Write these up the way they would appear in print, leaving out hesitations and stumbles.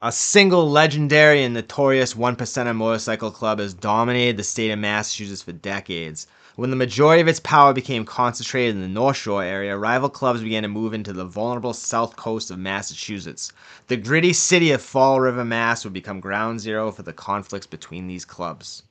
A single legendary and notorious one percenter motorcycle club has dominated the state of Massachusetts for decades. When the majority of its power became concentrated in the North Shore area, rival clubs began to move into the vulnerable south coast of Massachusetts. The gritty city of Fall River, Mass. Would become ground zero for the conflicts between these clubs.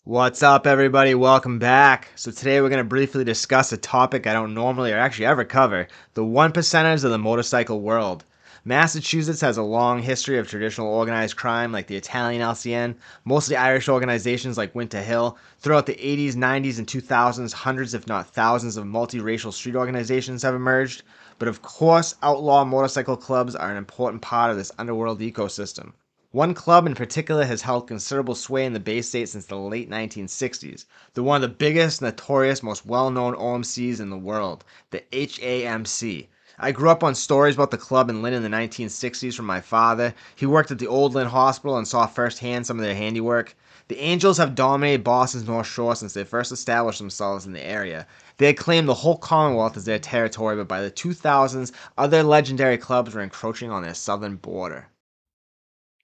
What's up, everybody? Welcome back. So today we're going to briefly discuss a topic I don't normally or actually ever cover, the one percenters of the motorcycle world. Massachusetts has a long history of traditional organized crime like the Italian LCN, mostly Irish organizations like Winter Hill. Throughout the 80s, 90s, and 2000s, hundreds if not thousands of multiracial street organizations have emerged. But of course, outlaw motorcycle clubs are an important part of this underworld ecosystem. One club in particular has held considerable sway in the Bay State since the late 1960s. They're one of the biggest, notorious, most well-known OMCs in the world, the HAMC. I grew up on stories about the club in Lynn in the 1960s from my father. He worked at the old Lynn Hospital and saw firsthand some of their handiwork. The Angels have dominated Boston's North Shore since they first established themselves in the area. They had claimed the whole Commonwealth as their territory, but by the 2000s, other legendary clubs were encroaching on their southern border.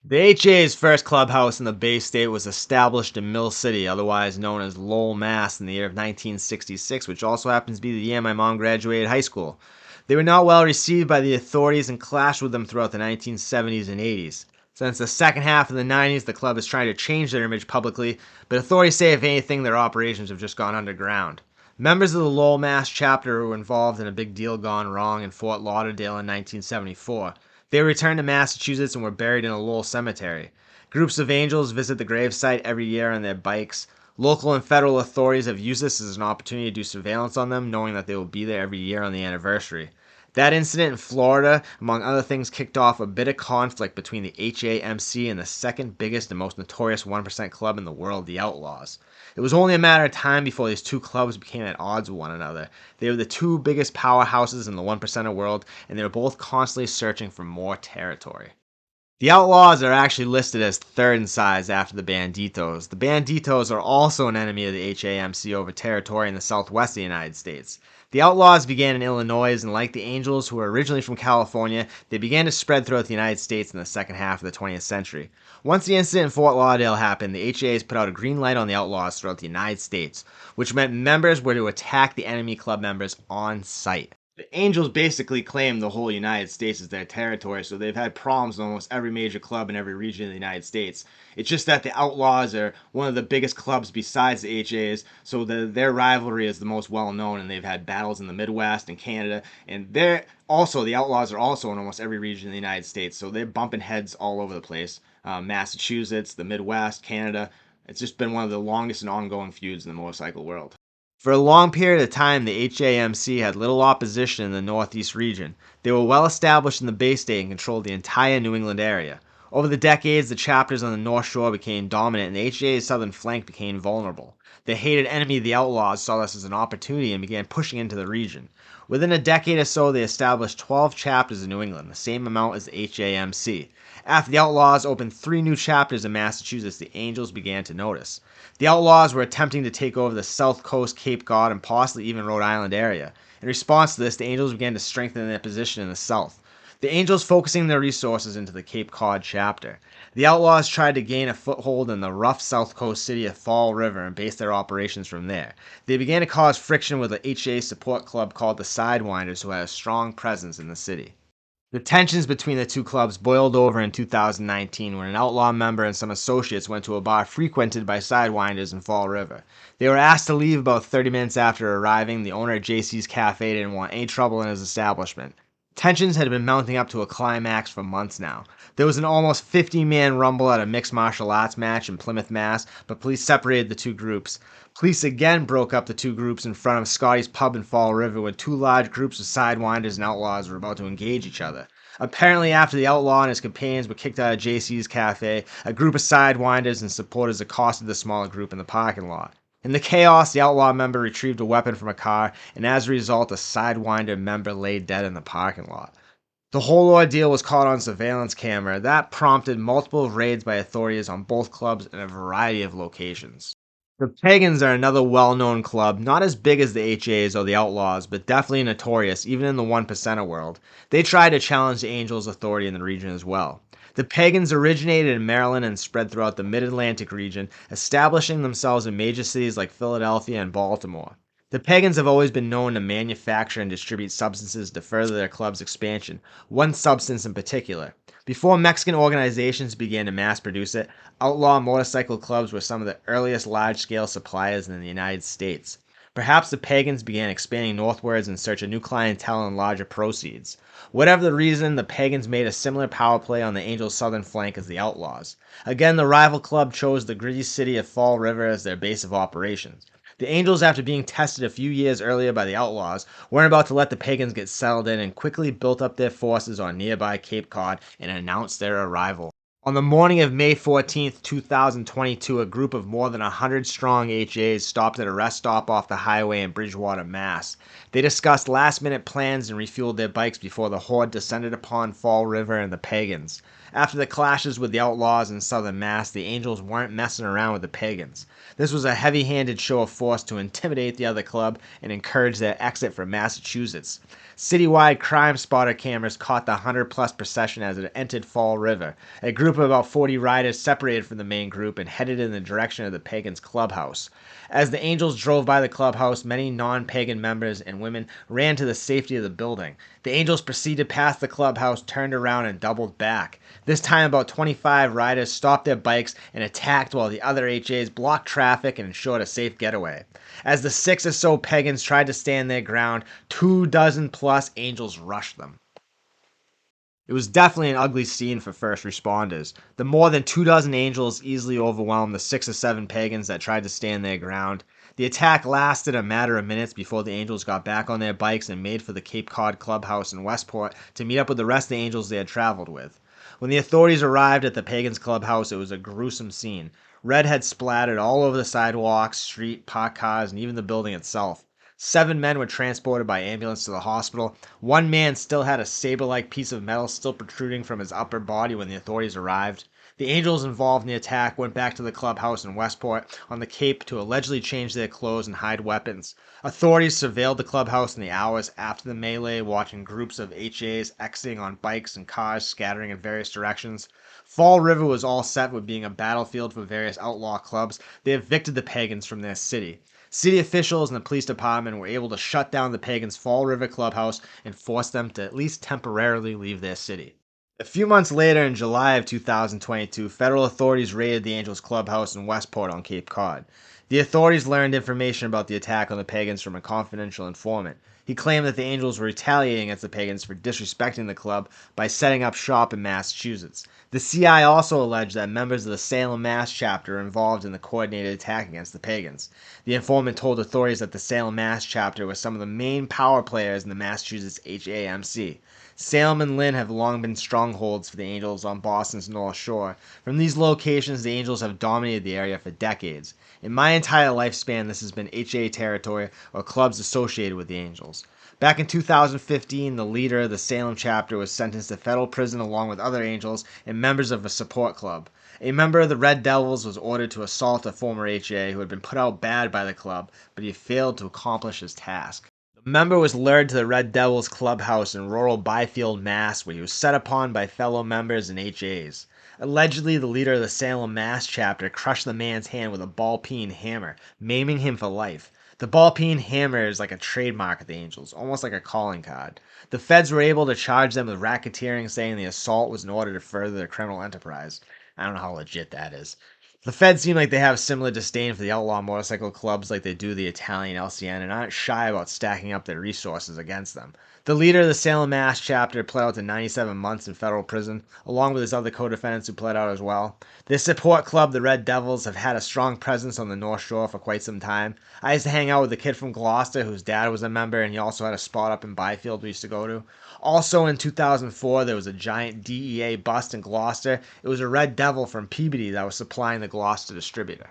The HA's first clubhouse in the Bay State was established in Mill City, otherwise known as Lowell, Mass., in the year of 1966, which also happens to be the year my mom graduated high school. They were not well received by the authorities and clashed with them throughout the 1970s and 80s. Since the second half of the 90s, the club is trying to change their image publicly, but authorities say if anything, their operations have just gone underground. Members of the Lowell, Mass. chapter were involved in a big deal gone wrong in Fort Lauderdale in 1974. They returned to Massachusetts and were buried in a Lowell cemetery. Groups of angels visit the gravesite every year on their bikes. Local and federal authorities have used this as an opportunity to do surveillance on them, knowing that they will be there every year on the anniversary. That incident in Florida, among other things, kicked off a bit of conflict between the HAMC and the second biggest and most notorious 1% club in the world, the Outlaws. It was only a matter of time before these two clubs became at odds with one another. They were the two biggest powerhouses in the 1%er world, and they were both constantly searching for more territory. The Outlaws are actually listed as third in size after the Banditos. The Banditos are also an enemy of the HAMC over territory in the southwest of the United States. The Outlaws began in Illinois, and like the Angels, who were originally from California, they began to spread throughout the United States in the second half of the 20th century. Once the incident in Fort Lauderdale happened, the HAs put out a green light on the Outlaws throughout the United States, which meant members were to attack the enemy club members on sight. The Angels basically claim the whole United States as their territory, so they've had problems with almost every major club in every region of the United States. It's just that the Outlaws are one of the biggest clubs besides the HAs, so their rivalry is the most well known, and they've had battles in the Midwest and Canada, and the Outlaws are also in almost every region of the United States, so they're bumping heads all over the place. Massachusetts, the Midwest, Canada. It's just been one of the longest and ongoing feuds in the motorcycle world. For a long period of time, the HAMC had little opposition in the Northeast region. They were well established in the Bay State and controlled the entire New England area. Over the decades, the chapters on the North Shore became dominant and the HA's southern flank became vulnerable. The hated enemy of the Outlaws saw this as an opportunity and began pushing into the region. Within a decade or so, they established 12 chapters in New England, the same amount as the HAMC. After the Outlaws opened 3 new chapters in Massachusetts, the Angels began to notice. The Outlaws were attempting to take over the South Coast, Cape Cod, and possibly even Rhode Island area. In response to this, the Angels began to strengthen their position in the South. The Angels focusing their resources into the Cape Cod chapter. The Outlaws tried to gain a foothold in the rough South Coast city of Fall River and base their operations from there. They began to cause friction with the HA support club called the Sidewinders, who had a strong presence in the city. The tensions between the two clubs boiled over in 2019 when an Outlaw member and some associates went to a bar frequented by Sidewinders in Fall River. They were asked to leave about 30 minutes after arriving. The owner of JC's Cafe didn't want any trouble in his establishment. Tensions had been mounting up to a climax for months now. There was an almost 50-man rumble at a mixed martial arts match in Plymouth, Mass., but police separated the two groups. Police again broke up the two groups in front of Scotty's pub in Fall River when two large groups of sidewinders and outlaws were about to engage each other. Apparently, after the outlaw and his companions were kicked out of JC's cafe, a group of sidewinders and supporters accosted the smaller group in the parking lot. In the chaos, the outlaw member retrieved a weapon from a car, and as a result, a sidewinder member lay dead in the parking lot. The whole ordeal was caught on surveillance camera. That prompted multiple raids by authorities on both clubs in a variety of locations. The Pagans are another well-known club, not as big as the HAs or the Outlaws, but definitely notorious, even in the one percenter world. They tried to challenge the Angels' authority in the region as well. The Pagans originated in Maryland and spread throughout the mid-Atlantic region, establishing themselves in major cities like Philadelphia and Baltimore. The Pagans have always been known to manufacture and distribute substances to further their club's expansion, one substance in particular. Before Mexican organizations began to mass produce it, outlaw motorcycle clubs were some of the earliest large-scale suppliers in the United States. Perhaps the Pagans began expanding northwards in search of new clientele and larger proceeds. Whatever the reason, the Pagans made a similar power play on the Angels' southern flank as the Outlaws. Again, the rival club chose the gritty city of Fall River as their base of operations. The Angels, after being tested a few years earlier by the Outlaws, weren't about to let the Pagans get settled in and quickly built up their forces on nearby Cape Cod and announced their arrival. On the morning of May 14, 2022, a group of more than 100 strong HAs stopped at a rest stop off the highway in Bridgewater, Mass. They discussed last-minute plans and refueled their bikes before the horde descended upon Fall River and the Pagans. After the clashes with the Outlaws in southern Mass, the Angels weren't messing around with the Pagans. This was a heavy-handed show of force to intimidate the other club and encourage their exit from Massachusetts. Citywide crime spotter cameras caught the 100-plus procession as it entered Fall River. A group of about 40 riders separated from the main group and headed in the direction of the Pagans' clubhouse. As the Angels drove by the clubhouse, many non-pagan members and women ran to the safety of the building. The Angels proceeded past the clubhouse, turned around, and doubled back. This time, about 25 riders stopped their bikes and attacked while the other HAs blocked traffic and ensured a safe getaway. As the 6 or so Pagans tried to stand their ground, 24 plus Angels rushed them. It was definitely an ugly scene for first responders. The more than 24 Angels easily overwhelmed the 6 or 7 Pagans that tried to stand their ground. The attack lasted a matter of minutes before the Angels got back on their bikes and made for the Cape Cod Clubhouse in Westport to meet up with the rest of the Angels they had traveled with. When the authorities arrived at the Pagans' clubhouse, it was a gruesome scene. Red had splattered all over the sidewalks, street, parked cars, and even the building itself. 7 men were transported by ambulance to the hospital. One man still had a saber-like piece of metal still protruding from his upper body when the authorities arrived. The Angels involved in the attack went back to the clubhouse in Westport on the Cape to allegedly change their clothes and hide weapons. Authorities surveilled the clubhouse in the hours after the melee, watching groups of HAs exiting on bikes and cars scattering in various directions. Fall River was all set with being a battlefield for various outlaw clubs. They evicted the Pagans from their city. City officials and the police department were able to shut down the Pagans' Fall River clubhouse and force them to at least temporarily leave their city. A few months later, in July of 2022, federal authorities raided the Angels clubhouse in Westport on Cape Cod. The authorities learned information about the attack on the Pagans from a confidential informant. He claimed that the Angels were retaliating against the Pagans for disrespecting the club by setting up shop in Massachusetts. The CI also alleged that members of the Salem, Mass. chapter were involved in the coordinated attack against the Pagans. The informant told authorities that the Salem, Mass. chapter was some of the main power players in the Massachusetts HAMC. Salem and Lynn have long been strongholds for the Angels on Boston's North Shore. From these locations, the Angels have dominated the area for decades. In my entire lifespan, this has been HA territory or clubs associated with the Angels. Back in 2015, the leader of the Salem chapter was sentenced to federal prison along with other Angels and members of a support club. A member of the Red Devils was ordered to assault a former HA who had been put out bad by the club, but he failed to accomplish his task. The member was lured to the Red Devils clubhouse in rural Byfield, Mass., where he was set upon by fellow members and HAs. Allegedly, the leader of the Salem, Mass. chapter crushed the man's hand with a ball-peen hammer, maiming him for life. The ball-peen hammer is like a trademark of the Angels, almost like a calling card. The feds were able to charge them with racketeering, saying the assault was in order to further their criminal enterprise. I don't know how legit that is. The Feds seem like they have similar disdain for the outlaw motorcycle clubs like they do the Italian LCN and aren't shy about stacking up their resources against them. The leader of the Salem, Mass chapter pled out to 97 months in federal prison, along with his other co-defendants who pled out as well. This support club, the Red Devils, have had a strong presence on the North Shore for quite some time. I used to hang out with a kid from Gloucester whose dad was a member, and he also had a spot up in Byfield we used to go to. Also in 2004, there was a giant DEA bust in Gloucester. It was a Red Devil from Peabody that was supplying the Gloucester distributor.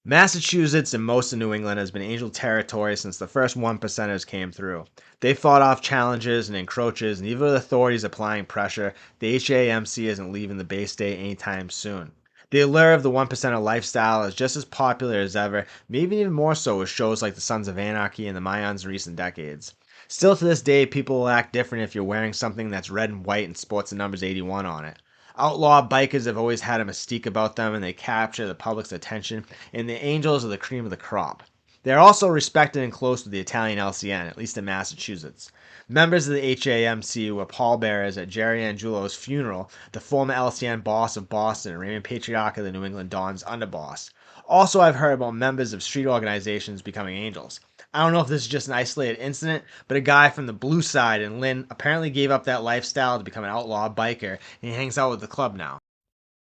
Massachusetts and most of New England has been Angel territory since the first one percenters came through. They fought off challengers and encroaches, and even with authorities applying pressure, the HAMC isn't leaving the Bay State anytime soon. The allure of the one percenter lifestyle is just as popular as ever, maybe even more so with shows like the Sons of Anarchy and the Mayans in recent decades. Still to this day, people will act different if you're wearing something that's red and white and sports the numbers 81 on it. Outlaw bikers have always had a mystique about them and they capture the public's attention, and the Angels are the cream of the crop. They are also respected and close to the Italian LCN, at least in Massachusetts. Members of the HAMC were pallbearers at Jerry Angiulo's funeral, the former LCN boss of Boston and Raymond Patriarca, the New England Dons underboss. Also, I've heard about members of street organizations becoming Angels. I don't know if this is just an isolated incident, but a guy from the blue side in Lynn apparently gave up that lifestyle to become an outlaw biker, and he hangs out with the club now.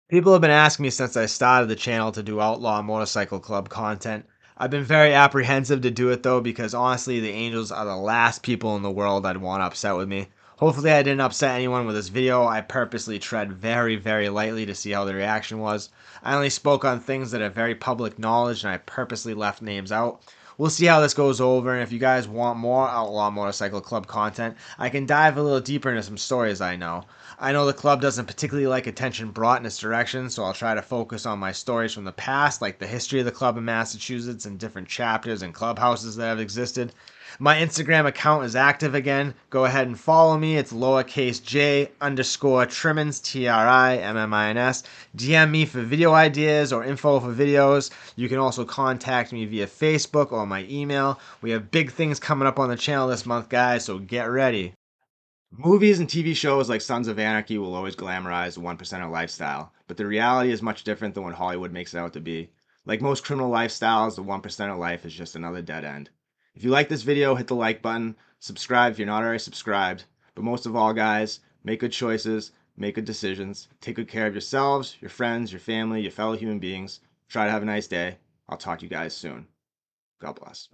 People have been asking me since I started the channel to do Outlaw Motorcycle Club content. I've been very apprehensive to do it though because honestly the Angels are the last people in the world I'd want upset with me. Hopefully I didn't upset anyone with this video. I purposely tread very lightly to see how the reaction was. I only spoke on things that are very public knowledge and I purposely left names out. We'll see how this goes over, and if you guys want more Outlaw Motorcycle Club content, I can dive a little deeper into some stories I know. I know the club doesn't particularly like attention brought in its direction, so I'll try to focus on my stories from the past, like the history of the club in Massachusetts and different chapters and clubhouses that have existed. My Instagram account is active again. Go ahead and follow me. It's lowercase j underscore Trimmins, Trimmins. DM me for video ideas or info for videos. You can also contact me via Facebook or my email. We have big things coming up on the channel this month, guys, so get ready. Movies and TV shows like Sons of Anarchy will always glamorize the one percenter lifestyle, but the reality is much different than what Hollywood makes it out to be. Like most criminal lifestyles, the one percenter life is just another dead end. If you like this video, hit the like button, subscribe if you're not already subscribed, but most of all, guys, make good choices, make good decisions, take good care of yourselves, your friends, your family, your fellow human beings. Try to have a nice day. I'll talk to you guys soon. God bless.